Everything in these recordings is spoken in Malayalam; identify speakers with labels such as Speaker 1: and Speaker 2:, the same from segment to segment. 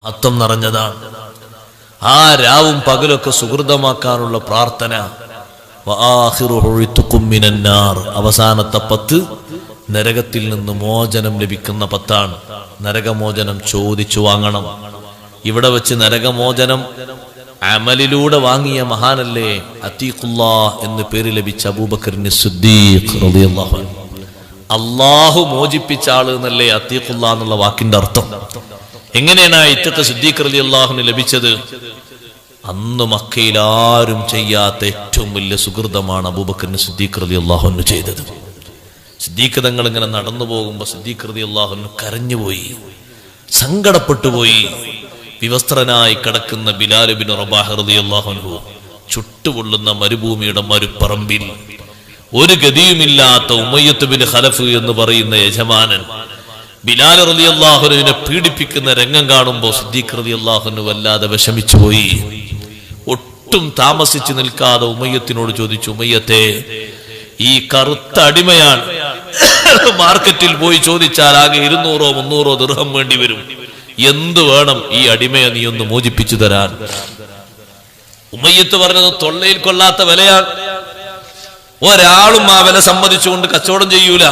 Speaker 1: മഹത്വം നിറഞ്ഞതാണ്. ആ രാവും പകലൊക്കെ സുഹൃതമാക്കാനുള്ള പ്രാർത്ഥന. അവസാനത്തെ 10 നരകത്തിൽ നിന്ന് മോചനം ലഭിക്കുന്ന 10ആണ്. നരകമോചനം ചോദിച്ചു വാങ്ങണം. ഇവിടെ വെച്ച് നരകമോചനം അമലിലൂടെ വാങ്ങിയ മഹാനല്ലേ അത്തീഖുല്ലാഹ് എന്ന് പേര് ലഭിച്ച അബൂബക്കറിന് സിദ്ദീഖ് റളിയല്ലാഹു അൻഹു. അള്ളാഹു മോചിപ്പിച്ച ആള് എന്നല്ലേ അത്തീഖുല്ലാഹ് എന്നുള്ള വാക്കിന്റെ അർത്ഥം. എങ്ങനെയാണ് ഇത്തഖ് സിദ്ദീഖ് റളിയല്ലാഹുവിന് ലഭിച്ചത്? അന്ന് മക്കയിൽ ആരും ചെയ്യാത്ത ഏറ്റവും വലിയ സുഹൃതമാണ് അബൂബക്കറിന് സിദ്ദീഖ് റളിയല്ലാഹു അൻഹു ചെയ്തത്. സിദ്ദീഖ് തങ്ങൾ ഇങ്ങനെ നടന്നു പോകുമ്പോ സിദ്ദീഖ് റളിയല്ലാഹു അൻഹു കരഞ്ഞുപോയി, സങ്കടപ്പെട്ടുപോയി. വിവസ്ത്രനായി കിടക്കുന്ന ബിലാൽ ഇബ്നു റബാഹ് റളിയല്ലാഹു അൻഹു ചുട്ടുപൊള്ളുന്ന മരുഭൂമിയുടെ മരുപ്പറമ്പിൽ ഒരു ഗതിയുമില്ലാത്ത ഉമയ്യത്ത് ബിൻ ഖലഫ് എന്ന് പറയുന്ന യജമാനൻ ബിലാൽ റളിയല്ലാഹു അൻഹുവിനെ പീഡിപ്പിക്കുന്ന രംഗം കാണുമ്പോൾ സിദ്ദീഖ് റളിയല്ലാഹു അൻഹു വല്ലാതെ വിഷമിച്ചു പോയി. ഒട്ടും താമസിച്ചു നിൽക്കാതെ ഉമയ്യത്തിനോട് ചോദിച്ചു, ഉമയ്യത്തെ, ഈ കറുത്ത അടിമയാണ്, മാർക്കറ്റിൽ പോയി ചോദിച്ചാൽ ആകെ 200-300 ദിർഹം വേണ്ടി വരും. എന്ത് വേണം ഈ അടിമയെ നീ ഒന്ന് മോചിപ്പിച്ചു തരാൻ? ഉമയ്യത്ത് പറഞ്ഞത് തൊള്ളയിൽ കൊള്ളാത്ത വിലയാണ്. ഒരാളും ആ വില സമ്മതിച്ചുകൊണ്ട് കച്ചവടം ചെയ്യൂല.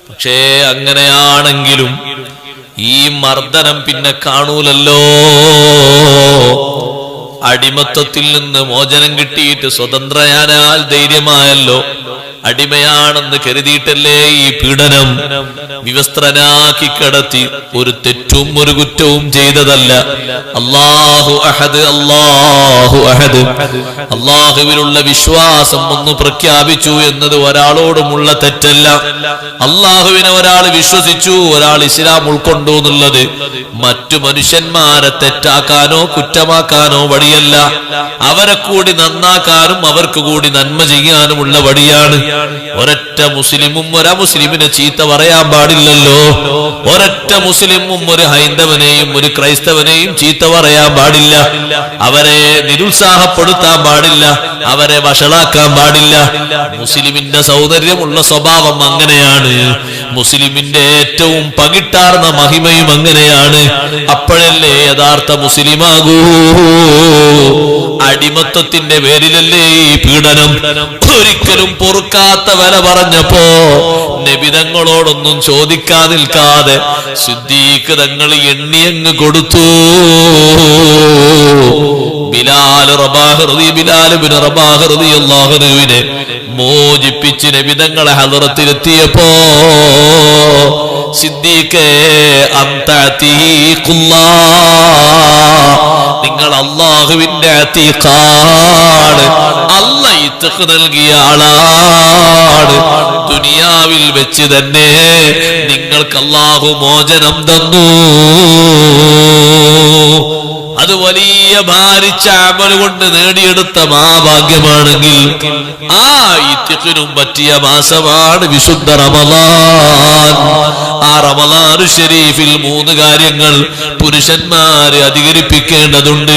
Speaker 1: പക്ഷേ അങ്ങനെയാണെങ്കിലും ഈ മർദ്ദനം പിന്നെ കാണൂലല്ലോ. അടിമത്വത്തിൽ നിന്ന് മോചനം കിട്ടിയിട്ട് സ്വതന്ത്രയാനാൽ ധൈര്യമായല്ലോ. അടിമയാണെന്ന് കരുതിയിട്ടല്ലേ ഈ പീഡനം. വിവസ്ത്രനാക്കി കിടത്തി ഒരു തെറ്റും ഒരു കുറ്റവും ചെയ്തതല്ല. അല്ലാഹു അഹദ്, അല്ലാഹു അഹദ്, അല്ലാഹുവിലുള്ള വിശ്വാസം ഒന്ന് പ്രഖ്യാപിച്ചു എന്നത് ഒരാളോടുമുള്ള തെറ്റല്ല. അല്ലാഹുവിനെ ഒരാൾ വിശ്വസിച്ചു, ഒരാൾ ഇസ്ലാം ഉൾക്കൊണ്ടു എന്നുള്ളത് മറ്റു മനുഷ്യന്മാരെ തെറ്റാക്കാനോ കുറ്റമാക്കാനോ വഴിയല്ല. അവരെ കൂടി നന്നാക്കാനും അവർക്ക് കൂടി നന്മ ചെയ്യാനുമുള്ള വഴിയാണ്. ഒരൊറ്റ മുസ്ലിമും ഒരു മുസ്ലിമിനെ ചീത്ത പറയാൻ പാടില്ലല്ലോ. ഒരൊറ്റ മുസ്ലിമും ഒരു ഹൈന്ദവനെയും ഒരു ക്രൈസ്തവനെയും ചീത്ത പറയാൻ പാടില്ല. അവരെ നിരുത്സാഹപ്പെടുത്താൻ പാടില്ല, അവരെ വഷളാക്കാൻ പാടില്ല. മുസ്ലിമിന്റെ സൗന്ദര്യമുള്ള സ്വഭാവം അങ്ങനെയാണ്. മുസ്ലിമിന്റെ ഏറ്റവും പകിട്ടാർന്ന മഹിമയും അങ്ങനെയാണ്. അപ്പോഴല്ലേ യഥാർത്ഥ മുസ്ലിമാകൂ. അടിമത്വത്തിന്റെ പേരിലല്ലേ ഈ പീഡനം. ഒരിക്കലും പൊറുക്കാത്ത വില പറഞ്ഞപ്പോ നബിതങ്ങളോടൊന്നും ചോദിക്കാൻ നിൽക്കാതെ സിദ്ദീഖ് തങ്ങൾ എണ്ണിയങ്ങ് കൊടുത്തു. ബിലാൽ ഇബ്നു റബാഹ് റളിയല്ലാഹു അൻഹുവിനെ മോചിപ്പിച്ച് നബിതങ്ങളെ ഹളറത്തിലെത്തിയപ്പോ സിദ്ദീഖേ അൻത അതീഖുല്ലാഹ്, നിങ്ങൾ അല്ലാഹുവിന്റെ അതീഖാണ്. അല്ലാഹ് ഇത്ഖ് നൽകിയ ആളാണ്. ദുനിയാവിൽ വെച്ച് തന്നെ നിങ്ങൾക്ക് അല്ലാഹു മോചനം തന്നു. അത് വലിയ ഭാരിച്ച അമൽ കൊണ്ട് നേടിയെടുത്ത മഹാഭാഗ്യമാണെങ്കിൽ ആ ഇത്ഖിനും പറ്റിയ മാസമാണ് വിശുദ്ധ റമളാൻ. ആ റമളാൻ ശരീഫിൽ 3 കാര്യങ്ങൾ പുരുഷന്മാരെ അധികരിപ്പിക്കേണ്ടതുണ്ട്.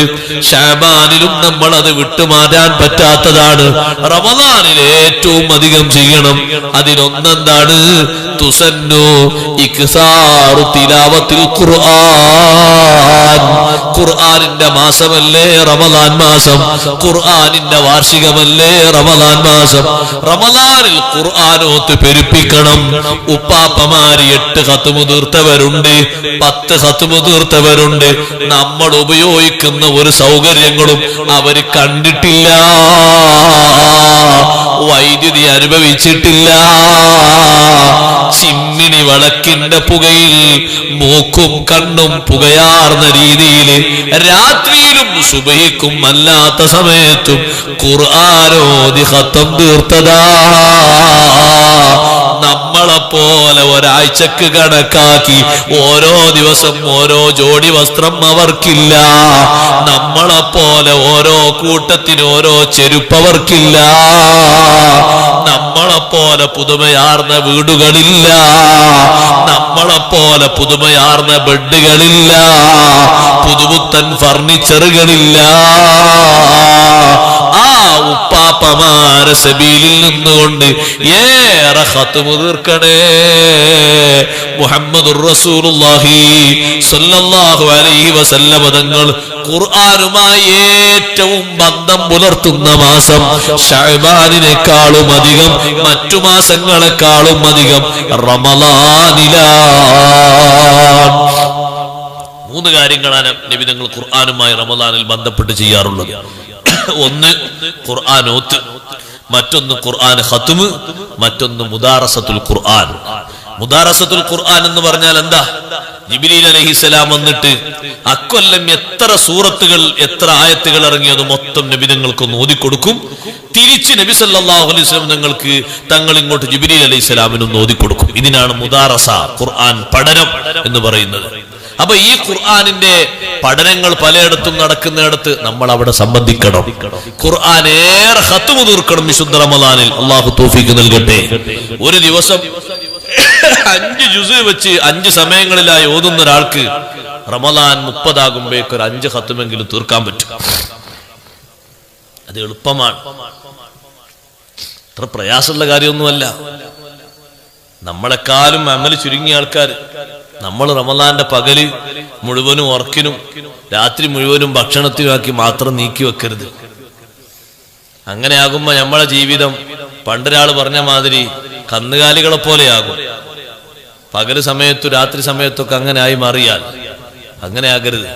Speaker 1: ശഅബാനിലും നമ്മൾ അത് വിട്ടുമാറ്റാൻ പറ്റാത്തതാണ്. റമളാനിൽ ഏറ്റവും അധികം ചെയ്യണം. അതിലൊന്നെന്താണ്? തുസന്നു ഇക്സാറു തിലാവത്തിൽ ഖുർആൻ. ഖുർആനിന്റെ മാസമല്ലേ റമളാൻ മാസം. ഖുർആനിന്റെ വാർഷികമല്ലേ റമളാൻ മാസം. റമളാനിൽ ഖുർആനോത്ത് പെരുപ്പിക്കണം. ഉപ്പാപ്പമാര് 8 ഖത്മ് തീർത്തവരുണ്ട്, 10 ഖത്മ് തീർത്തവരുണ്ട്. നമ്മൾ ഉപയോഗിക്കുന്ന ഒരു സൗകര്യങ്ങളും അവര് കണ്ടിട്ടില്ല, വൈദ്യുതി അനുഭവിച്ചിട്ടില്ല. ചിമ്മിണി വിളക്കിന്റെ പുകയിൽ മൂക്കും കണ്ണും പുകയാർന്ന രീതിയിൽ രാത്രിയിലും സുബഹിക്കും അല്ലാത്ത സമയത്തും ഖുർആനോതി ഖത്ം തീർത്തതാ. നമ്മളെപ്പോലെ ഒരാഴ്ചക്ക് കണക്കാക്കി ഓരോ ദിവസം ഓരോ ജോഡി വസ്ത്രം അവർക്കില്ല. നമ്മളെപ്പോലെ ഓരോ കൂട്ടത്തിന് ഓരോ ചെരുപ്പ് അവർക്കില്ല. നമ്മളെപ്പോലെ പുതുമയാർന്ന വീടുകളില്ല. നമ്മളെപ്പോലെ പുതുമയാർന്ന ബെഡുകളില്ല. പുതുപുത്തൻ ഫർണിച്ചറുകളില്ല. ആ ഉപ്പാപ്പ സഹാബമാരെ സബീലിൽ നിന്നുകൊണ്ട് ഏറെ ഖത്മ് തീർക്കണേ. മുഹമ്മദുർ റസൂലുള്ളാഹി സ്വല്ലല്ലാഹു അലൈഹി വസല്ലം തങ്ങൾ ഖുർആനുമായി ഏറ്റവും ബന്ധം പുലർത്തുന്ന മാസം ശഅബാനിനേക്കാളും അധികം മറ്റു മാസങ്ങളെക്കാളും അധികം റമളാനിലാണ്. 3 കാര്യങ്ങളാണ് നബി തങ്ങൾ ഖുർആനുമായി റമളാനിൽ ബന്ധപ്പെട്ട് ചെയ്യാറുള്ളത്. ഒന്ന് ഖുർആൻ ഓത്ത്, മറ്റൊന്ന് ഖുർആൻ ഖത്മ്, മറ്റൊന്ന് മുദാറസത്തുൽ ഖുർആൻ. മുദാറസത്തുൽ ഖുർആൻ എന്ന് പറഞ്ഞാൽ എന്താ? ജിബ്രീൽ അലൈഹിസ്സലാം വന്നിട്ട് അക്കൊല്ലം എത്ര സൂറത്തുകൾ എത്ര ആയത്തുകൾ ഇറങ്ങിയത് മൊത്തം നബി തങ്ങൾക്ക് ഓതിക്കൊടുക്കും. തിരിച്ച് നബി സല്ലല്ലാഹു അലൈഹി വസല്ലം തങ്ങൾക്ക് തങ്ങൾ ഇങ്ങോട്ട് ജിബ്രീൽ അലൈഹിസ്സലാമിനും ഓതിക്കൊടുക്കും. ഇതിനാണ് മുദാറസ, ഖുർആൻ പഠനം എന്ന് പറയുന്നത്. അപ്പൊ ഈ ഖുർആനിന്റെ പഠനങ്ങൾ പലയിടത്തും നടക്കുന്നിടത്ത് നമ്മൾ അവിടെ സംബന്ധിക്കണം. ഖുർആൻ ഏറെ ഖത്മ് തീർക്കണം വിശുദ്ധ റമളാനിൽ. അല്ലാഹു തൗഫീഖ് നൽകട്ടെ. ഒരു ദിവസം 5 ജുസ് വെച്ച് 5 സമയങ്ങളിലായി ഓതുന്ന ഒരാൾക്ക് റമളാൻ 30 ആകുമ്പോഴേക്ക് ഒരു 5 ഖത്മെങ്കിലും തീർക്കാൻ പറ്റും. അത് എളുപ്പമാണ്, അത്ര പ്രയാസമുള്ള കാര്യമൊന്നുമല്ല. നമ്മളെക്കാളും അമല് ചുരുങ്ങിയ ആൾക്കാർ. നമ്മൾ റമളാന്റെ പകല് മുഴുവനും ഉറക്കിനും രാത്രി മുഴുവനും ഭക്ഷണത്തിനുമാക്കി മാത്രം നീക്കി വെക്കരുത്. അങ്ങനെ ആകുമ്പോ നമ്മളെ ജീവിതം പണ്ടൊരാൾ പറഞ്ഞ മാതിരി കന്നുകാലികളെ പോലെയാകും. പകല് സമയത്തും രാത്രി സമയത്തൊക്കെ അങ്ങനെ ആയി മാറിയാൽ അങ്ങനെ ആകരുത്.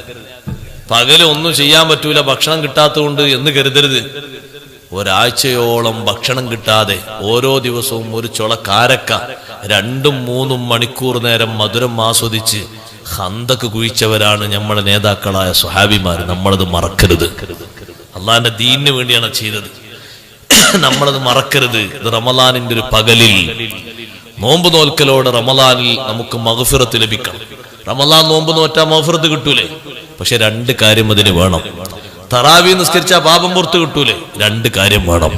Speaker 1: പകല് ഒന്നും ചെയ്യാൻ പറ്റൂല, ഭക്ഷണം കിട്ടാത്തതുകൊണ്ട് എന്ന് കരുതരുത്. ഒരാഴ്ചയോളം ഭക്ഷണം കിട്ടാതെ ഓരോ ദിവസവും ഒരു ചുള കാരക്ക 2-3 മണിക്കൂർ നേരം മധുരം ആസ്വദിച്ച് ഖന്തക്ക് കുഴിച്ചവരാണ് നമ്മളെ നേതാക്കളായ സ്വഹാബിമാർ. നമ്മളത് മറക്കരുത്. അള്ളാന്റെ ദീനിന് വേണ്ടിയാണ് ചെയ്തത്. നമ്മളത് മറക്കരുത്. ഇത് റമളാനിന്റെ ഒരു പകലിൽ നോമ്പ് നോൽക്കലോടെ റമളാനിൽ നമുക്ക് മഗ്ഫിറത്ത് ലഭിക്കണം. റമളാൻ നോമ്പ് നോറ്റാ മഗ്ഫിറത്ത് കിട്ടൂലേ? പക്ഷെ 2 കാര്യം അതിന് വേണം. തറാവീഹ് നിസ്കരിച്ചാൽ പാപം പുറത്ത് കിട്ടൂലേ? 2 കാര്യം വേണം.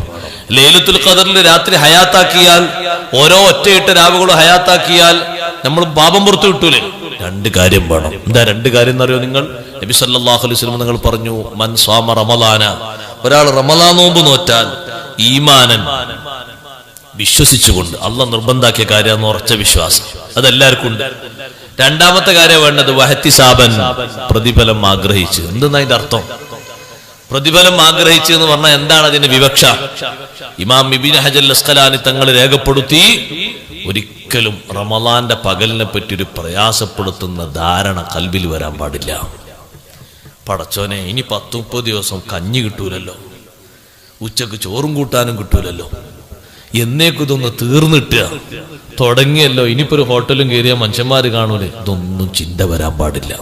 Speaker 1: ലൈലത്തുൽ ഖദറിൽ രാത്രി ഹയാത്താക്കിയാൽ, ഓരോ ഒറ്റയിട്ട രാവുകളും ഹയാത്താക്കിയാൽ നമ്മൾ പാപം പുറത്ത് കിട്ടൂലേ? 2 കാര്യം വേണം. എന്താ 2 കാര്യം എന്നറിയോ നിങ്ങൾ? നബി സല്ലല്ലാഹു അലൈഹി വസല്ലം നിങ്ങൾ പറഞ്ഞു, മൻ സ്വാമ റമളാന, ഒരാൾ റമളാൻ നോമ്പ് നോറ്റാൽ ഈമാനൻ, വിശ്വസിച്ചുകൊണ്ട്, അള്ളാഹ് നിർബന്ധാക്കിയ കാര്യമെന്ന് ഉറച്ച വിശ്വാസം, അതെല്ലാവർക്കും ഉണ്ട്. 2ാമത്തെ കാര്യം വേണ്ടത് വഹ്തിസാബൻ, പ്രതിഫലം ആഗ്രഹിച്ച്. എന്തെന്നാ അതിന്റെ അർത്ഥം? പ്രതിഫലം ആഗ്രഹിച്ചു എന്ന് പറഞ്ഞാൽ എന്താണ് അതിന്റെ വിവക്ഷ? ഇമാം ഇബ്നു ഹജർ അസ്ഖലാനി തങ്ങൾ രേഖപ്പെടുത്തി, ഒരിക്കലും റമളാന്റെ പകലിനെ പറ്റി ഒരു പ്രയാസപ്പെടുത്തുന്ന ധാരണ കൽബിൽ വരാൻ പാടില്ല. പടച്ചോനെ, ഇനി 10-30 ദിവസം കഞ്ഞി കിട്ടൂലല്ലോ, ഉച്ചക്ക് ചോറും കൂട്ടാനും കിട്ടൂലല്ലോ, എന്നേക്കും ഇതൊന്ന് തീർന്നിട്ടുക തുടങ്ങിയല്ലോ, ഇനിയിപ്പോ ഒരു ഹോട്ടലും കയറിയ മനുഷ്യന്മാര് കാണൂലേ, ഇതൊന്നും ചിന്ത വരാൻ പാടില്ല.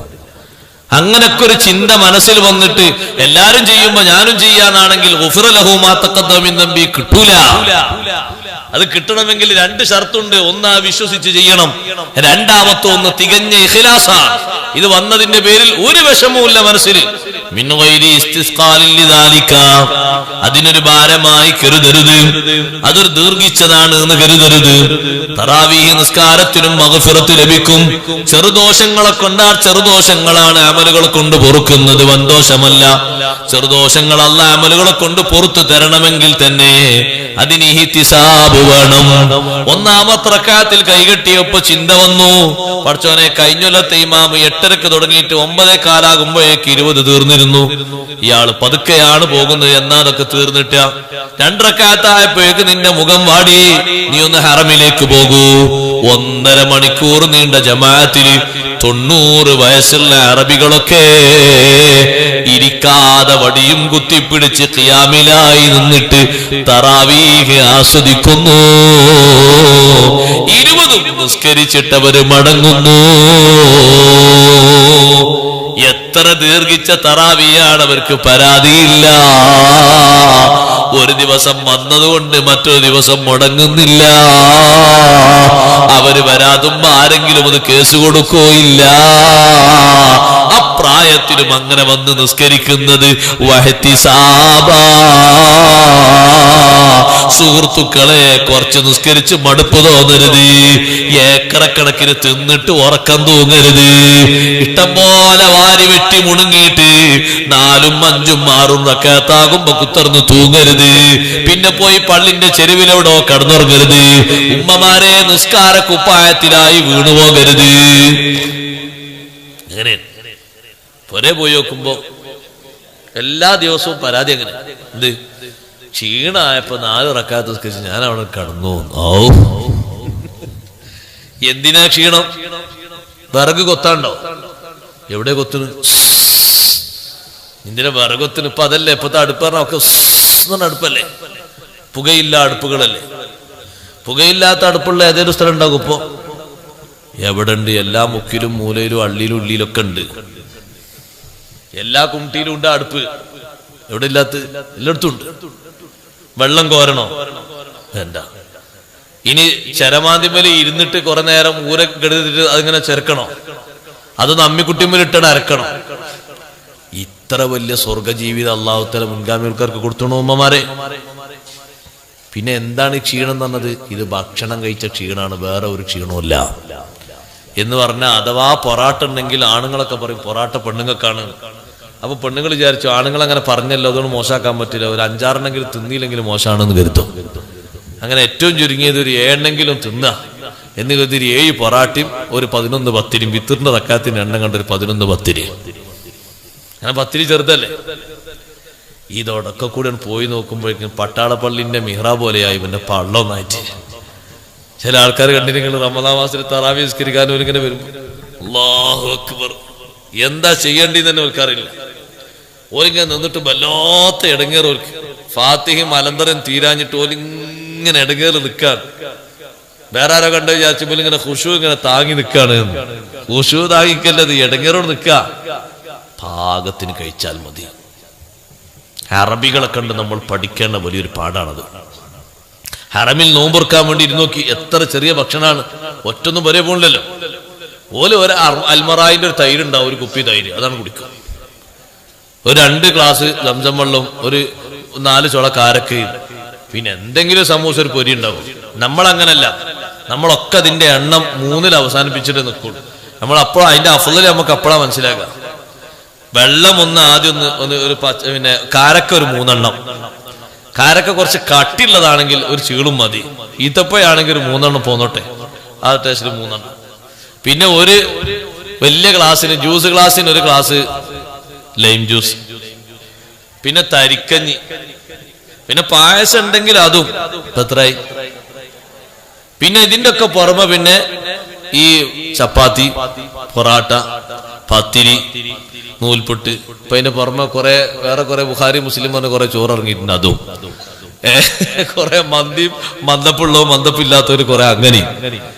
Speaker 1: അങ്ങനൊക്കെ ഒരു ചിന്ത മനസ്സിൽ വന്നിട്ട് എല്ലാരും ചെയ്യുമ്പോ ഞാനും ചെയ്യാനാണെങ്കിൽ ഗുഫിറ ലഹു മാ തഖദ്ദമ മിൻ ദംബി കിട്ടൂല. അത് കിട്ടണമെങ്കിൽ 2 ഷർത്തുണ്ട്. ഒന്ന്, വിശ്വസിച്ച് ചെയ്യണം. 2ാമത്തെ ഒന്ന് തികഞ്ഞ ഇഖ്ലാസാണ്. ഇത് വന്നതിന്റെ പേരിൽ ഒരു വിഷമവുമില്ല മനസ്സിൽ. മിൻ ഗൈരി ഇസ്തിസ്ഖാലിൻ ലിദാലിക, അതിനൊരു ഭാരമായി കരുതരുത്, അതൊരു ദീർഘിച്ചതാണ് എന്ന് കരുതരുത്. തറാവീഹ് നിസ്കാരത്തിനും മഗ്ഫിറത്ത് ലഭിക്കും. ചെറുദോഷങ്ങളെ കൊണ്ടാൽ ചെറുദോഷങ്ങളാണ് അമലുകൾ കൊണ്ട് പൊറുക്കുന്നത്, വൻദോഷമല്ല. ചെറുദോഷങ്ങൾ അല്ലാഹ് അമലുകളെ കൊണ്ട് പൊറുത്തു തരണമെങ്കിൽ തന്നെ അതിന് ഇഹ്തിസാബ് വേണം. 1ാമത്തെ റക്അത്തിൽ കൈകെട്ടിയപ്പോ ചിന്ത വന്നു, പടച്ചോനെ, കഴിഞ്ഞൊല്ലത്തെ ഇമാം 8:30 തുടങ്ങിയിട്ട് 9:15 ആകുമ്പോഴേക്ക് 20 തീർന്നിരുന്നു. ഇയാള് പതുക്കെയാണ് പോകുന്നത്, എന്നാ അതൊക്കെ തീർന്നിട്ട 2 റക്അത്തായപ്പോഴേക്ക് നിന്റെ മുഖം വാടി, നീ ഒന്ന് ഹറമിലേക്ക് പോകൂ. 1.5 മണിക്കൂർ നീണ്ട ജമാഅത്തില് 90 വയസ്സുള്ള അറബികളൊക്കെ ഇരിക്കാതെ വടിയും കുത്തിപ്പിടിച്ച് ഖിയാമിലായി നിന്നിട്ട് തറാവീഹ് ആസ്വദിക്കുന്നു. 20 നിസ്കരിച്ചിട്ടവര് മടങ്ങുന്നു. എത്ര ദീർഘിച്ച തറാവിയാണ്, അവർക്ക് പരാതിയില്ല. ഒരു ദിവസം വന്നതുകൊണ്ട് മറ്റൊരു ദിവസം മുടങ്ങുന്നില്ല. അവര് വരാതുമ്പോ ആരെങ്കിലും അത് കേസ് കൊടുക്കുകയില്ല. അപ്രായത്തിലും അങ്ങനെ വന്ന് നിസ്കരിക്കുന്നത് വഹ്തിസാബാ. സുഹൃത്തുക്കളെ, കുറച്ച് നിസ്കരിച്ച് മടുപ്പ് തോന്നരുത്. ഏക്കറക്കണക്കിന് തിന്നിട്ട് ഉറക്കം തൂങ്ങരുത്. ഇഷ്ടം പോലെ വാരി വെട്ടി മുണുങ്ങിയിട്ട് 4ഉം 5ഉം 6ഉം റക്അത്താകുമ്പോ കുത്തർന്ന് തൂങ്ങരുത്. പിന്നെ പോയി പള്ളിന്റെ ചെരുവിലെവിടോ കടന്നുറങ്ങരുത്. ഉമ്മമാരെ നിസ്കാര കുപ്പായത്തിലായി വീണുപോകരുത്. അങ്ങനെ പൊരെ പോയി നോക്കുമ്പോ എല്ലാ ദിവസവും പരാതി. അങ്ങനെ എന്ത് ക്ഷീണായപ്പോ 4 റക്അത്ത് നിസ്കരിച്ച് ഞാൻ അവിടെ കടന്നു. ഓ എന്തിനാ ക്ഷീണം? വിറക് കൊത്താണ്ടോ? എവിടെ കൊത്തുന്നു? എന്തിനാ വിറകൊത്തിന്? ഇപ്പൊ അതല്ലേ ഇപ്പത്തെ അടുപ്പ് പറഞ്ഞ ഒക്കെ അടുപ്പല്ലേ, പുകയില്ല അടുപ്പുകളല്ലേ. പുകയില്ലാത്ത അടുപ്പുള്ള ഏതൊരു സ്ഥലം ഉണ്ടാകും ഇപ്പൊ? എവിടെ ഉണ്ട്? എല്ലാ മുക്കിലും മൂലയിലും അള്ളിയിലും ഉള്ളിയിലൊക്കെ ഉണ്ട്. എല്ലാ കുണ്ടിയിലും ഉണ്ട് അടുപ്പ്. എവിടെ ഇല്ലാത്ത? എല്ലായിടത്തും ഉണ്ട്. വെള്ളം കോരണോ? വേണ്ട. ഇനി ചരമാന്തിമേൽ ഇരുന്നിട്ട് കുറെ നേരം കെടുത്തിട്ട് അതിങ്ങനെ ചെറുക്കണോ? അതൊന്ന് അമ്മിക്കുട്ടിമേലിട്ടാണ് അരക്കണം. ഇത്ര വലിയ സ്വർഗജീവിതം അല്ലാഹു തആല മുൻഗാമികൾക്ക് കൊടുത്തണോ ഉമ്മമാരെ? പിന്നെ എന്താണ് ഈ ക്ഷീണം എന്ന് പറഞ്ഞത്? ഇത് ഭക്ഷണം കഴിച്ച ക്ഷീണമാണ്, വേറെ ഒരു ക്ഷീണവുമില്ല എന്ന് പറഞ്ഞാൽ. അഥവാ പൊറാട്ട ഉണ്ടെങ്കിൽ ആണുങ്ങളൊക്കെ പറയും പൊറാട്ട പെണ്ണുങ്ങൾക്കാണ്. അപ്പൊ പെണ്ണുങ്ങൾ വിചാരിച്ചു ആണുങ്ങൾ അങ്ങനെ പറഞ്ഞല്ലോ, അതുകൊണ്ട് മോശമാക്കാൻ പറ്റില്ല, ഒരു 5-6എണ്ണെങ്കിലും തിന്നിയില്ലെങ്കിലും മോശമാണെന്ന് കരുതും. അങ്ങനെ ഏറ്റവും ചുരുങ്ങിയത് ഒരു 7എണ്ണെങ്കിലും തിന്ന എന്ന് കരുതി 7 പൊറാട്ടയും ഒരു 11 പത്തിരിയും, വിത്തറിന്റെ തക്കാത്തിന്റെ എണ്ണം കണ്ട ഒരു 11 പത്തിരി. അങ്ങനെ പത്തിരി ചെറുതല്ലേ. ഇതോടൊക്കെ കൂടെ പോയി നോക്കുമ്പോഴേക്കും പട്ടാളപ്പള്ളിന്റെ മിഹ്റാബ് പോലെയായി പിന്നെ പള്ളം മാറ്റി. ചില ആൾക്കാർ കണ്ടിരിക്കുന്നത് റമദാൻ മാസത്തിൽ തറാവീഹ് നിസ്കരിക്കാൻ ഇങ്ങനെ വരും. അല്ലാഹു അക്ബർ, എന്താ ചെയ്യേണ്ടതെന്ന് തന്നെ ഓർക്കാറില്ല. ഓലിങ്ങനെ നിന്നിട്ട് വല്ലാത്ത ഇടങ്ങേറ്. ഓർക്ക് ഫാത്തിഹയും അലന്തരം തീരാഞ്ഞിട്ട് ഓലിങ്ങനെ ഇടങ്ങേറ് നിൽക്കാൻ. വേറെ ആരോ കണ്ടു വിചാരിച്ചപ്പോൾ ഇങ്ങനെ ഖുശൂ ഇങ്ങനെ താങ്ങി നിൽക്കാണ്. ഖുശൂ താങ്ങിക്കല്ലത്, ഇടങ്ങേറോട് നിൽക്കുക. പാകത്തിന് കഴിച്ചാൽ മതി. അറബികളെ കണ്ട് നമ്മൾ പഠിക്കേണ്ട വലിയൊരു പാടാണത്. ഹറമിൽ നോമ്പൊറുക്കാൻ വേണ്ടി ഇരുന്നോക്കി, എത്ര ചെറിയ ഭക്ഷണമാണ്. ഒറ്റൊന്നും വരെ പോണില്ലല്ലോ. ഓല് ഒരു അൽമറായിന്റെ ഒരു തൈര് ഉണ്ടാവും, ഒരു കുപ്പി തൈര്, അതാണ് കുടിക്കുക. ഒരു 2 ഗ്ലാസ് സംസം വെള്ളം, ഒരു 4 ചുള കാരക്കയും, പിന്നെ എന്തെങ്കിലും സമൂസ, ഒരു പൊരി ഉണ്ടാവും. നമ്മളങ്ങനല്ല. നമ്മളൊക്കെ അതിന്റെ എണ്ണം 3-ൽ അവസാനിപ്പിച്ചിട്ട് നിൽക്കുള്ളൂ. നമ്മളപ്പോൾ അതിന്റെ അഫ്ളൽ നമുക്ക് അപ്പോഴാ മനസ്സിലാക്കുക. വെള്ളം ആദ്യം ഒരു പിന്നെ കാരക്ക ഒരു 3 എണ്ണം. കാരക്ക കുറച്ച് കട്ടിയുള്ളതാണെങ്കിൽ ഒരു ചീളും മതി. ഈത്തപ്പഴാണെങ്കിൽ ഒരു 3 എണ്ണം പോന്നോട്ടെ, ആ ടേസ്റ്റിൽ 3 എണ്ണം. പിന്നെ ഒരു വലിയ ഗ്ലാസ്സിന്, ജ്യൂസ് ഗ്ലാസ്സിന് ഒരു ഗ്ലാസ് ലൈം ജ്യൂസ്, പിന്നെ തരിക്കഞ്ഞി, പിന്നെ പായസം ഉണ്ടെങ്കിൽ അതും എത്രയായി. പിന്നെ ഇതിന്റെ ഒക്കെ പുറമെ പിന്നെ ഈ ചപ്പാത്തി, പൊറാട്ട, പത്തിരി, നൂൽപുട്ട്, ഇപ്പൊ അതിന്റെ പുറമെ വേറെ കുറെ ബുഖാരി മുസ്ലിം പറഞ്ഞ കുറെ ചോറ് ഇറങ്ങിയിട്ടുണ്ട്. അതും കുറെ മന്തിയും, മന്ദപ്പുള്ളവും മന്ദപ്പില്ലാത്തവര് കുറെ അങ്ങനെ.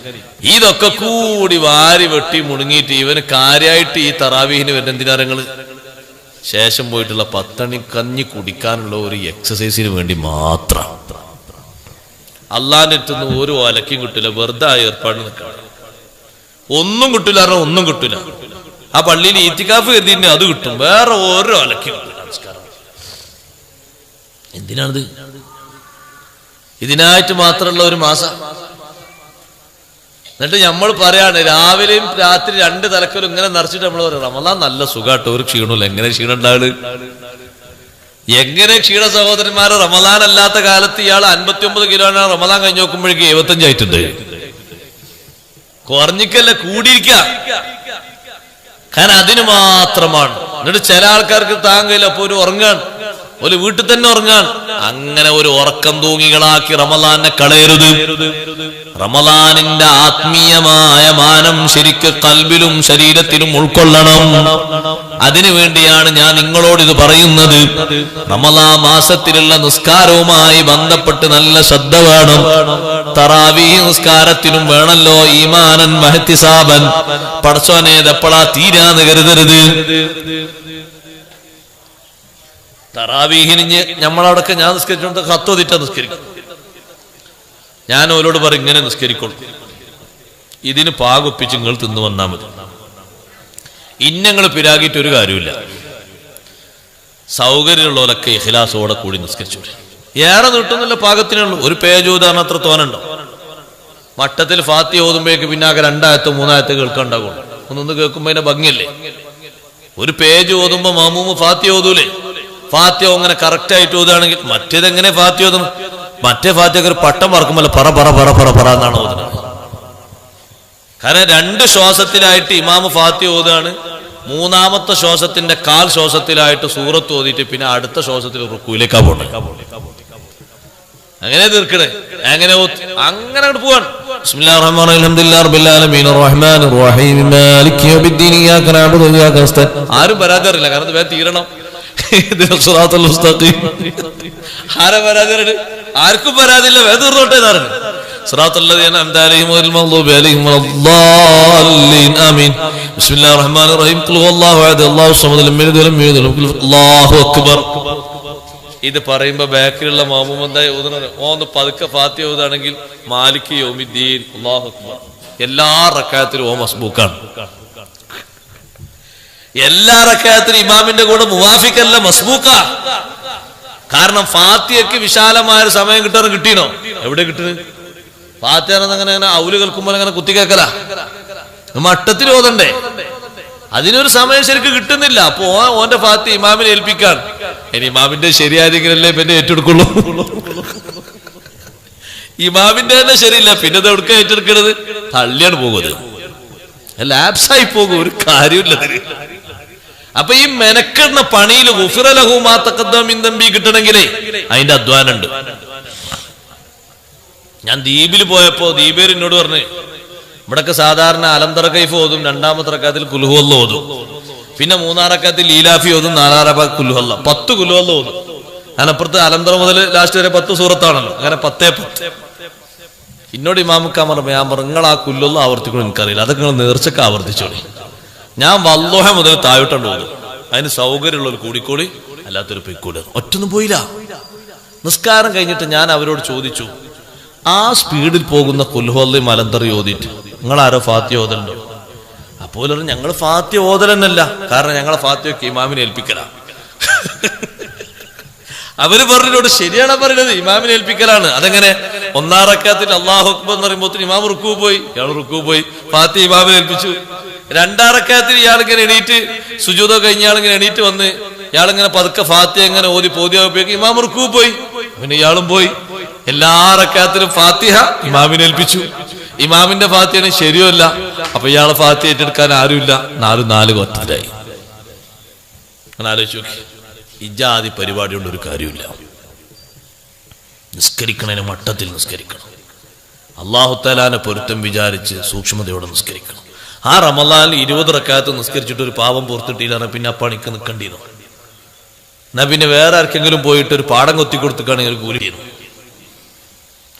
Speaker 1: ഇതൊക്കെ കൂടി വാരി വെട്ടി മുണുങ്ങിയിട്ട് ഇവന് കാര്യമായിട്ട് ഈ തറാവീഹിന് വരുന്ന എന്തിനാരങ്ങള് ശേഷം പോയിട്ടുള്ള 10 മണി കഞ്ഞി കുടിക്കാനുള്ള ഒരു എക്സസൈസിന് വേണ്ടി മാത്രം. അള്ളാന്റെ അടുത്തുനിന്ന് ഒരു ഒലക്കും കിട്ടില്ല, വെറുതെ ആ ഏർപ്പാട് നിൽക്കണം. ഒന്നും കിട്ടില്ല, ഒന്നും കിട്ടില്ല. ആ പള്ളിയിൽ ഈത്തിക്കാഫ് കരുതിന് അത് കിട്ടും, വേറെ ഓരോ ഒലക്കും കിട്ടില്ല. നമസ്കാരം എന്തിനാണിത്? ഇതിനായിട്ട് മാത്രമുള്ള ഒരു മാസം. എന്നിട്ട് നമ്മൾ പറയാണ് രാവിലെയും രാത്രി 2 തലക്കലും ഇങ്ങനെ നിറച്ചിട്ട് നമ്മൾ പറയാം റമദാൻ നല്ല സുഖാട്ടോ, ഒരു ക്ഷീണമില്ല. എങ്ങനെ ക്ഷീണം ഉണ്ടാവുക? എങ്ങനെ ക്ഷീണ സഹോദരന്മാരെ? റമദാൻ അല്ലാത്ത കാലത്ത് ഇയാൾ 59 കിലോയാണ്, റമദാൻ കഴിഞ്ഞ് നോക്കുമ്പോഴേക്ക് 75 ആയിട്ടുണ്ട്. കുറഞ്ഞിക്കല്ല, കൂടിയിരിക്ക. കാരണം അതിന് മാത്രമാണ്. എന്നിട്ട് ചില ആൾക്കാർക്ക് താങ്ങില്ല, അപ്പൊ ഒരു ഉറങ്ങാൻ, ഒരു വീട്ടിൽ തന്നെ ഉറങ്ങാൻ. അങ്ങനെ ഒരു ഉറക്കം തൂങ്ങികളാക്കി റമദാനെ കളയരുത്. റമദാനിന്റെ ആത്മീയമായ മാനം ശരിക്ക് കൽബിലും ശരീരത്തിലും ഉൾക്കൊള്ളണം. അതിനുവേണ്ടിയാണ് ഞാൻ നിങ്ങളോട് ഇത് പറയുന്നത്. റമദാൻ മാസത്തിലുള്ള നിസ്കാരവുമായി ബന്ധപ്പെട്ട് നല്ല ശ്രദ്ധ വേണം. തറാവീഹ് നിസ്കാരത്തിനും വേണല്ലോ ഈമാനൻ വഹ്തിസാബൻ. പടച്ചോനെ ഇതെപ്പോഴാ തീരാന്ന് കരുതരുത്. തറാവീഹിന് നമ്മളവിടൊക്കെ ഞാൻ നിസ്കരിച്ചോണ്ട് കത്തോതിറ്റ നിസ്കരിക്കും. ഞാൻ അവരോട് പറയും ഇങ്ങനെ നിസ്കരിക്കോളൂ, ഇതിന് പാകൊപ്പിച്ച് നിങ്ങൾ തിന്നു വന്നാൽ മതി. ഇന്നങ്ങൾ പിരാകിയിട്ട് ഒരു കാര്യമില്ല. സൗകര്യമുള്ളവരൊക്കെ ഇഖ്ലാസോടെ കൂടി നിസ്കരിച്ചു. ഏറെ നീട്ടുന്നില്ല, പാകത്തിനുള്ളൂ. ഒരു പേജ് ഓതാൻ അത്ര തോന്നുണ്ടോ? മട്ടത്തിൽ ഫാത്തിഹ ഓതുമ്പോഴേക്ക് പിന്നാകെ 2 ആയത്ത് 3 ആയത്ത് കേൾക്കാണ്ടാകുള്ളൂ. ഒന്നൊന്ന് കേൾക്കുമ്പോ അതിന്റെ ഭംഗിയല്ലേ. ഒരു പേജ് ഓതുമ്പോ മാമൂമ് ഫാത്തിഹ ഓതൂലേ? ഫാത്തിഹ അങ്ങനെ കറക്റ്റ് ആയിട്ട് ഓതുകയാണെങ്കിൽ മറ്റേതെങ്ങനെ ഫാത്തിഹ ഓതുന്നു? മറ്റേ ഫാത്തിഹ ഒരു പട്ടം പറക്കുമ്പോൾ പറ പറ പറ പറ പറ എന്നാണ് ഓതുന്നത്. കാരണം 2 ശ്വാസത്തിലായിട്ട് ഇമാമ് ഫാത്തിഹ ഓതുകയാണ്. മൂന്നാമത്തെ ശ്വാസത്തിന്റെ കാൽ ശ്വാസത്തിലായിട്ട് സൂറത്ത് ഓതിയിട്ട് പിന്നെ അടുത്ത ശ്വാസത്തിൽ റുക്കൂയിലേക്കാ പോണേ. അങ്ങനെ തീർക്കണേ. അങ്ങനെ അങ്ങോട്ട് പോവാൻ. ബിസ്മില്ലാഹിർ റഹ്മാനിർ റഹീം അൽഹംദുലില്ലാഹി റബ്ബിൽ ആലമീൻ അർറഹ്മാനിർ റഹീം മാലികി യൗമിദ്ദീൻ ഇയ്യാക നഅബുദു വഇയ്യാക നസ്തഈൻ. ആരും പരാതിയില്ല. കാരണം ഇത് വേഗം തീരണം. സിറാത്തുൽ മുസ്തഖീം. ആരെ പരാതിയുണ്ട്? ആർക്കും പരാതിയില്ല. വേഗം തീർന്നോട്ടെ എന്നാണ്. സിറാത്തുൽ ലദീന അൻഅംത അലൈഹിം ഗൈറിൽ മഗ്ദൂബി അലൈഹിം വലദ്ദാല്ലീൻ. ആമീൻ. ബിസ്മില്ലാഹിർ റഹ്മാനിർ റഹീം ഖുൽ ഹുവല്ലാഹു അഹദ് അല്ലാഹു സമദ് ലം യലിദ് വലം യൂലദ് വലം യകുൽ അല്ലാഹു അക്ബർ. ഇത് പറയുമ്പോ ബാക്കിലുള്ള മാമൂം എന്തായി ഓതുന്നത്? ഒന്ന് പതുക്കെ ഫാത്തിഹ ഓതുകയാണെങ്കിൽ മാലിക് യൗമിദ്ദീൻ അല്ലാഹു അക്ബർ. എല്ലാ റക്അത്തിലും മസ്ബൂക്കാണ്. എല്ലാ റക്അത്തിലും ഇമാമിന്റെ കൂടെ മുവാഫിഖല്ല, മസ്ബൂക്കാ. കാരണം ഫാത്തിഹയ്ക്ക് വിശാലമായ ഒരു സമയം കിട്ടിയോ? എവിടെ കിട്ടുന്നത്? ഫാത്തിഹ അങ്ങനെ അങ്ങനെ ഔല് കേൾക്കുമ്പോൾ അങ്ങനെ കുത്തിക്കേക്കല, മട്ടത്തിൽ ഓതണ്ടേ? അതിനൊരു സമയം ശരിക്കും കിട്ടുന്നില്ല. അപ്പോ ഓന്റെ ഫാത്തിഹ ഇമാമിനെ ഏൽപ്പിക്കാൻ. ഇനി ഇമാമിന്റെ ശരിയായെങ്കിലല്ലേ പിന്നെ ഏറ്റെടുക്കുള്ളൂ. ഇമാമിന്റെ തന്നെ ശരിയില്ല, പിന്നെ ഇത് എവിടുക്ക ഏറ്റെടുക്കണത്? തള്ളിയാണ് പോകുന്നത്, ലാപ്സായി പോകും, ഒരു കാര്യമില്ലതിന്. അപ്പൊ ഈ മെനക്കെടുന്ന പണിയിൽ ഗുഫിറ ലഹു മാ തഖദ്ദമ മിൻ ദംബി കിട്ടണമെങ്കിലേ അതിന്റെ അധ്വാനുണ്ട്. ഞാൻ ദ്വീപിൽ പോയപ്പോ ദ്വീപേർ എന്നോട് പറഞ്ഞു, ഇവിടൊക്കെ സാധാരണ അലംതറ കൈഫ് ഓതും, 2ാമത്തെ റക്അത്തിൽ ഖുൽ ഹുവല്ല ഓതും, പിന്നെ 3ാം റക്അത്തിൽ ലീലാഫി ഓതും, 4ാം റക്അത്തിൽ ഖുൽ ഹുവല്ല, 10 ഖുൽ ഹുവല്ല ഓതും. അതിനപ്പുറത്ത് അലംതറ മുതൽ ലാസ്റ്റ് വരെ 10 സൂറത്താണല്ലോ. അങ്ങനെ 10. എന്നോട് ഇമാമുക്കാൻ പറഞ്ഞു, ഞാൻ പറഞ്ഞു നിങ്ങൾ ആ ഖുൽ ഹുവല്ല ആവർത്തിക്കണം, എനിക്കറിയില്ല, അതൊക്കെ നിങ്ങൾ നേർച്ചക്ക് ആവർത്തിച്ചോളി. ഞാൻ വല്ലുഹ മുതൽ താഴോട്ടുണ്ട് ഓതും. അതിന് സൗകര്യമുള്ളൊരു കൂടിക്കോളി, അല്ലാത്തൊരു പൊയ്ക്കൂടി. ഒറ്റൊന്നും പോയില്ല. നിസ്കാരം കഴിഞ്ഞിട്ട് ഞാൻ അവരോട് ചോദിച്ചു, ആ സ്പീഡിൽ പോകുന്ന ഖുൽ ഹുവല്ലയും അലംതറയും ഓതിയിട്ട് നിങ്ങൾ ആരോ ഫാത്തിഹ ഓതലുണ്ടോ? അപ്പോൾ ഞങ്ങൾ ഫാത്തിഹ ഓതലെന്നല്ല, കാരണം ഞങ്ങളെ ഫാത്തിഹയൊക്കെ ഇമാമിനെ ഏൽപ്പിക്കലാണ്. അവര് പറഞ്ഞോട് ശരിയാണ് പറയുന്നത്, ഇമാമിനെ ഏൽപ്പിക്കലാണ്. അതെങ്ങനെ? 1ാം റക്അത്തിൽ അല്ലാഹു അക്ബർ എന്ന് പറയുമ്പോൾ ഇമാം റുക്കൂ പോയി, ഇയാൾ റുക്കൂ പോയി, ഫാത്തിഹ ഇമാമിനെ ഏൽപ്പിച്ചു. 2ാം റക്അത്തിൽ ഇയാളിങ്ങനെ എണീറ്റ് സുജൂദ് കഴിഞ്ഞ ഇയാളിങ്ങനെ എണീറ്റ് വന്ന് ഇയാളിങ്ങനെ പതുക്കെ ഫാത്തിഹ എങ്ങനെ ഓതി പോതിയാകുമ്പോഴേക്ക് ഇമാം റുക്കൂ പോയി, പിന്നെ ഇയാളും പോയി. എല്ലാ റക്അത്തിലും ഫാത്തിഹ ഇമാമിനെ ഏൽപ്പിച്ചു. ഇമാമിന്റെ ഫാത്തിഹയാണ് ശരിയല്ല. അപ്പൊ ഇയാളെ ഫാത്തിഹ ഏറ്റെടുക്കാൻ ആരുമില്ല. 4 കൊറ്റത്തിലായി. അങ്ങനെ ആലോചിച്ച് നോക്കി. ഇജാതി പരിപാടി കൊണ്ട് ഒരു കാര്യമില്ല. നിസ്കരിക്കണതിന് മട്ടത്തിൽ നിസ്കരിക്കണം. അല്ലാഹു തആലാനെ പൊരുത്തം വിചാരിച്ച് സൂക്ഷ്മതയോടെ നിസ്കരിക്കണം. ആ റമളാനിൽ 20 റക്അത്ത് നിസ്കരിച്ചിട്ട് ഒരു പാപം പുറത്തിട്ടില്ല, പിന്നെ ആ പണിക്ക് നിൽക്കേണ്ടിയിരുന്നു. എന്നാ പിന്നെ വേറെ ആർക്കെങ്കിലും പോയിട്ട് ഒരു പാടം കൊത്തി കൊടുത്തിട്ടാണെങ്കിൽ കൂലി ചെയ്യുന്നു.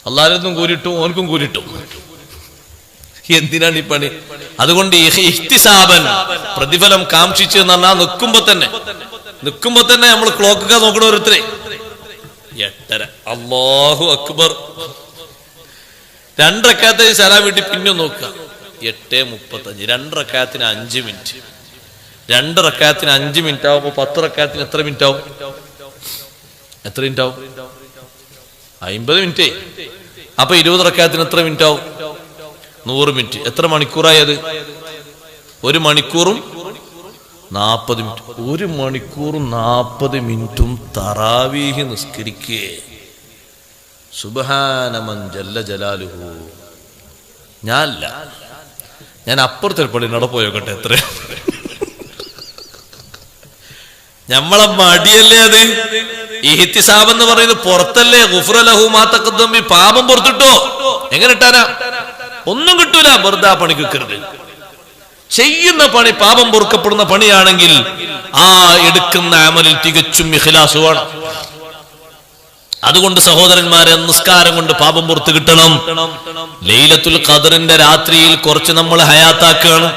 Speaker 1: അള്ളാഹുവിനും കൂലിട്ടും ഓനക്കും കൂലിട്ടും. എന്തിനാണ് ഈ പണി? അതുകൊണ്ട് ഇഹ്തിസാബൻ, പ്രതിഫലം കാംക്ഷിച്ച് എന്ന് പറഞ്ഞാൽ നിൽക്കുമ്പോ തന്നെ നമ്മൾ ക്ലോക്കൊക്കെ നോക്കണ ഓരോരുത്തരെ 8:30 അല്ലാഹു അക്ബർ. 2 റക്അത്ത് സലാം വീട്ടി പിന്നെ നോക്കുക 8:35. 2 റക്അത്തിന് 5 മിനിറ്റ്. 2 റക്അത്തിന് 5 മിനിറ്റ് ആവുമ്പോ 10 റക്അത്തിന് എത്ര മിനിറ്റ് ആവും? 50 മിനിറ്റ്. അപ്പൊ 20 റക്അത്തിന് എത്ര മിനിറ്റ് ആവും? 100 മിനിറ്റ്. എത്ര മണിക്കൂറായി അത്? 1 മണിക്കൂറും 40 മിനിറ്റ്. 1 മണിക്കൂറും 40 മിനിറ്റും തറാവീഹ് നിസ്കരിക്കേ. സുബ്ഹാന മൻ ജല്ല ജലാലുഹു. ഞാൻ അപ്പുറത്തെ പള്ളിനോട് പോയോക്കട്ടെ. എത്ര ഞമ്മളെ മടിയല്ലേ അത്? ഇഹ്തിസാബ് എന്ന് പറയുന്നത് പുറത്തല്ലേ. ഗുഫ്റ ലഹു മാ തഖദ്ദമ മിൻ, പാപം പുറത്തിട്ടോ. എങ്ങനെ ഇട്ടാനാ? ഒന്നും കിട്ടൂല. വെറുതെ പണി കിക്കരുത്. ചെയ്യുന്ന പണി പാപം പൊറുക്കപ്പെടുന്ന പണിയാണെങ്കിൽ ആ എടുക്കുന്ന അമലിൽ തികച്ചും ഇഖ്ലാസ് വേണം. അതുകൊണ്ട് സഹോദരന്മാരെ, നിസ്കാരം കൊണ്ട് പാപം പുറത്ത് കിട്ടണം. ലൈലത്തുൽ ഖദറിന്റെ രാത്രിയിൽ കുറച്ച് നമ്മൾ ഹയാത്താക്കുകയാണ്.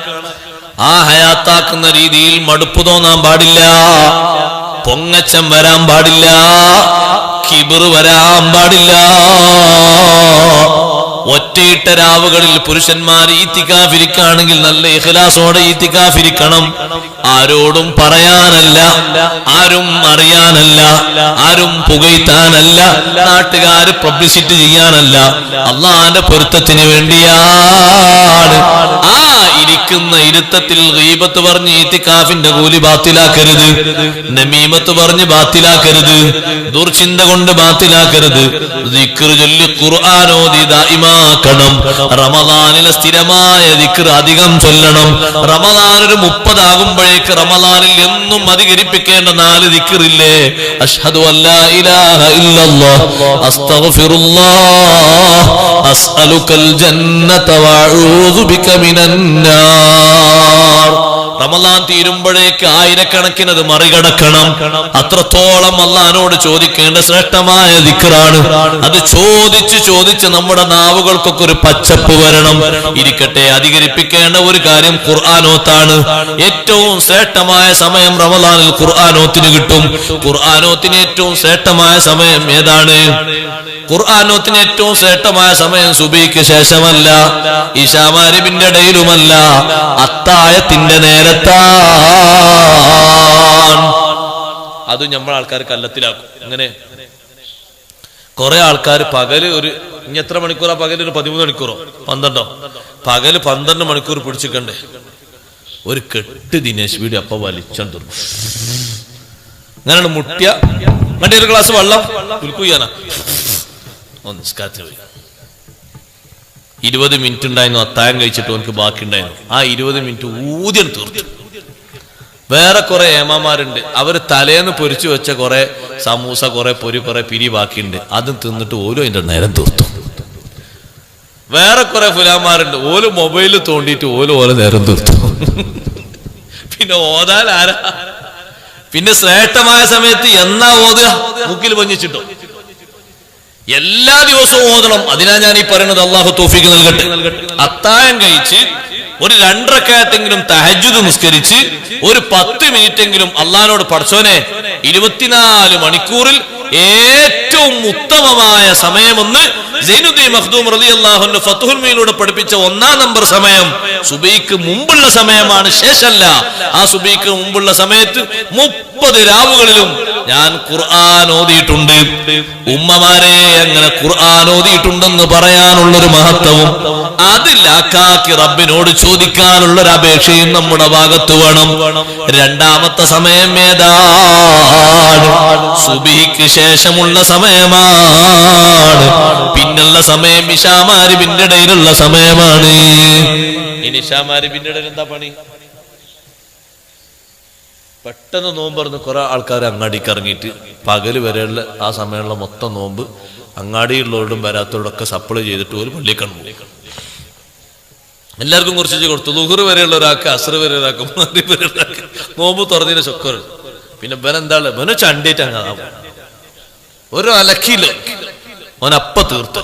Speaker 1: ആ ഹയാത്താക്കുന്ന രീതിയിൽ മടുപ്പ് തോന്നാൻ പാടില്ല, പൊങ്ങച്ചം വരാൻ പാടില്ല, കിബിർ വരാൻ പാടില്ല. ഒറ്റയിട്ട രാവുകളിൽ പുരുഷന്മാർ ഈത്തിക്കാഫിരിക്കുകയാണെങ്കിൽ നല്ല ഇഖ്ലാസോടെ ഈത്തിക്കാഫിരിക്കണം. ആരോടും പറയാനല്ല, ആരും അറിയാനല്ല, ആരും പുകഴ്ത്താനല്ല, നാട്ടുകാര് പബ്ലിസിറ്റി ചെയ്യാനല്ല, അള്ളാന്റെ പൊരുത്തത്തിന് വേണ്ടിയാണ്. ആ ഇരിക്കുന്ന ഇരുത്തത്തിൽ ഗീബത്ത് പറഞ്ഞ് ഈത്തിക്കാഫിന്റെ കൂലി ബാത്തിലാക്കരുത്, നമീമത്ത് പറഞ്ഞ് ബാത്തിലാക്കരുത്, ദുർചിന്ത കൊണ്ട് ബാത്തിലാക്കരുത്. ദിക്ർ ചൊല്ലി ഖുർആൻ ഓതി ദായിമാക്കണം. റമദാനിലെ സ്ഥിരമായ ദിക്ർ അധികം ചൊല്ലണം. റമദാൻ ഒരു 30 ആകുമ്പോഴേക്ക് റമദാനിൽ എന്നും അധികരിപ്പിക്കേണ്ട 4 ദിക്റില്ലേ? അഷ്ഹദു അല്ലാ ഇലാഹ ഇല്ലല്ലാഹ്, അസ്തഗ്ഫിറുല്ലാഹ്, അസ്അലുകൽ ജന്നത വഅഊദു ബിക മിനന്നാർ. റമദാൻ തീരുമ്പോഴേക്ക് ആയിരക്കണക്കിന് അത് മറികടക്കണം. അത്രത്തോളം അല്ലാഹുവോട് ചോദിക്കേണ്ട ശ്രേഷ്ഠമായ ദിക്റാണ് അത്. ചോദിച്ച് നമ്മുടെ നാവുകൾക്കൊക്കെ ഒരു പച്ചപ്പ് വരണം. ഇരിക്കട്ടെ, അധികരിപ്പിക്കേണ്ട ഒരു കാര്യം ഖുർആനോത്താണ്. ഏറ്റവും ശ്രേഷ്ഠമായ സമയം റമദാനിൽ ഖുർആനോത്തിന് കിട്ടും. ഖുർആനോത്തിന് ഏറ്റവും ശ്രേഷ്ഠമായ സമയം ഏതാണ്? ഖുർആനോത്തിന് ഏറ്റവും ശ്രേഷ്ഠമായ സമയം സുബഹിക്ക് ശേഷമല്ല, ഇശാ മഗ്‌രിബിന്റെ ഇടയിലുമല്ല, അത്താഴത്തിന്റെ നേരത്താണ്. അത് നമ്മൾ ആൾക്കാർ കല്ലത്തിലാക്കും. അങ്ങനെ കുറെ ആൾക്കാർ പകല് ഇനി എത്ര മണിക്കൂറാ പകല്? ഒരു 13 മണിക്കൂറോ 12ഓ? പകല് 12 മണിക്കൂർ പിടിച്ചിക്കണ്ടേ? ഒരു കെട്ട് ദിനേശ് വീഡിയോ അപ്പൊ വലിച്ചോണ്ട് അങ്ങനെയാണ് മുട്ടിയ. മറ്റേ ഒരു ഗ്ലാസ് വെള്ളം കുൽക്കുയ്യാനാ നിസ്കാരത്തിന് പോയി. 20 മിനിറ്റ് ഉണ്ടായിരുന്നു അത്താഴം കഴിച്ചിട്ട് എനിക്ക് ബാക്കി ഉണ്ടായിരുന്നു. ആ 20 മിനിറ്റ് ഊദ്യം തീർത്തു. വേറെ കുറെ ഏമാമാരുണ്ട്, അവര് തലേന്ന് പൊരിച്ചു വെച്ച കുറെ സമൂസ, കുറെ പൊരി, കുറെ പിരി ബാക്കിയുണ്ട്. അതും തിന്നിട്ട് ഓരോ അതിന്റെ നേരം തീർത്തു. വേറെ കുറെ ഫുലാമാരുണ്ട്, ഓരോ മൊബൈലിൽ തോണ്ടിയിട്ട് ഓരോ നേരം തീർത്തു. പിന്നെ ഓതാൻ ആരാ? പിന്നെ ശ്രേഷ്ഠമായ സമയത്ത് എന്നാ ഓതുക? മുക്കിൽ പഞ്ഞിച്ചിട്ടോ? എല്ലാ ദിവസവും ഓതണം. അതിനാ ഞാൻ ഈ പറയുന്നത്. അള്ളാഹു തൗഫീഖ് നൽകട്ടെ. അത്താഴം കഴിച്ച് ഒരു 2 റക്അത്തെങ്കിലും തഹജ്ജുദ് നിസ്കരിച്ച് ഒരു 10 മിനിറ്റെങ്കിലും അള്ളാഹിനോട് പടച്ചോനെ 24 മണിക്കൂറിൽ ഏറ്റവും ഉത്തമമായ സമയമെന്ന് സൈനുദ്ദീൻ മഖ്ദൂം റളിയല്ലാഹു അൻഹു ഫത്ഹുൽ മുഈനിലൂടെ പഠിപ്പിച്ച 1-ാം നമ്പർ സമയം സുബഹിക്ക് മുമ്പുള്ള സമയമാണ്, ശേഷമല്ല. ആ സുബഹിക്ക് മുമ്പുള്ള സമയത്ത് 30 രാവുകളിലും ഞാൻ ഖുർആൻ ഓതിയിട്ടുണ്ട്. ഉമ്മമാരെ, അങ്ങനെ ഖുർആൻ ഓതിയിട്ടുണ്ടെന്ന് പറയാനുള്ളൊരു മഹത്വവും അതിലാക്കാക്കി റബ്ബിനോട് ചോദിക്കാനുള്ളൊരു അപേക്ഷയും നമ്മുടെ ഭാഗത്ത് വേണം. രണ്ടാമത്തെ സമയം ഏതാണ്? സുബഹിക്ക് ശേഷമുള്ള സമയമാണ്. പിന്നുള്ള സമയം ഇശാ മഗ്‌രിബിന്റെ ഇടയിലുള്ള സമയമാണ്. ഇനി ഇശാ മഗ്‌രിബിന്റെ ഇടയിൽ എന്താ പണി? പെട്ടെന്ന് നോമ്പറന്ന് കുറെ ആൾക്കാർ അങ്ങാടിക്ക് ഇറങ്ങിയിട്ട് പകല് വരെയുള്ള ആ സമയമുള്ള മൊത്തം നോമ്പ് അങ്ങാടിയുള്ളവരോടും വരാത്തവരോടൊക്കെ സപ്ലൈ ചെയ്തിട്ട് ഒരു പള്ളിക്കൺ പോകും. എല്ലാവർക്കും കുറച്ച് കൊടുത്തു. ളുഹർ വരെയുള്ള ഒരാൾക്ക്, അസ്ർ വരെ ഒരാൾക്ക്, മഗ്‌രിബ് വരെ ഒരാൾക്ക് നോമ്പ് തുറന്നതിന് ചൊക്കർ. പിന്നെ ബനെന്താണ് ബന ചണ്ടേറ്റ് അങ്ങ് ഒരു അലക്കിയില്ല, ഓനപ്പ തീർത്തു.